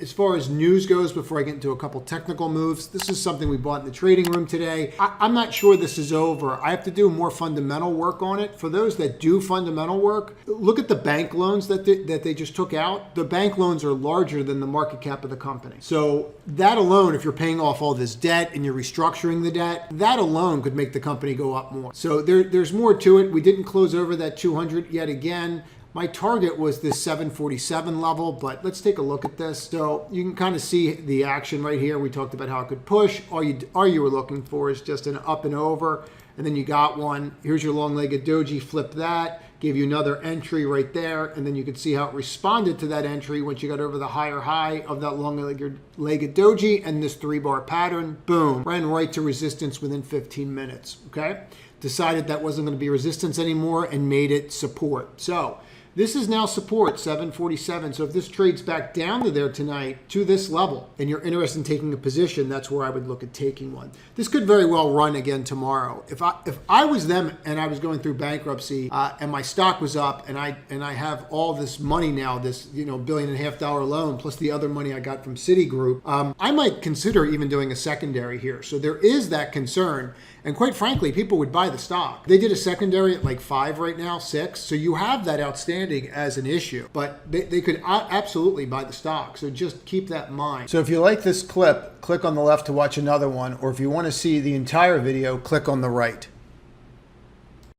as far as news goes, before I get into a couple technical moves, this is something we bought in the trading room today. I'm not sure this is over. I have to do more fundamental work on it. For those that do fundamental work, look at the bank loans that they just took out. The bank loans are larger than the market cap of the company. So that alone, if you're paying off all this debt and you're restructuring the debt, that alone could make the company go up more. So there's more to it. We didn't close over that 200 yet again. My target was this 747 level, but let's take a look at this. So you can kind of see the action right here. We talked about how it could push. All you were looking for is just an up and over, and then you got one. Here's your long-legged doji, flip that, gave you another entry right there, and then you could see how it responded to that entry once you got over the higher high of that long-legged doji and this 3-bar pattern. Boom, ran right to resistance within 15 minutes, okay? Decided that wasn't going to be resistance anymore and made it support. So this is now support, 747. So if this trades back down to there tonight, to this level, and you're interested in taking a position, that's where I would look at taking one. This could very well run again tomorrow. If I was them and I was going through bankruptcy and my stock was up and I have all this money now, this $1.5 billion loan plus the other money I got from Citigroup, I might consider even doing a secondary here. So there is that concern. And quite frankly, people would buy the stock. They did a secondary at like 5 right now, 6. So you have that outstanding as an issue, but they could absolutely buy the stock. So just keep that in mind. So if you like this clip, click on the left to watch another one, or if you want to see the entire video, click on the right.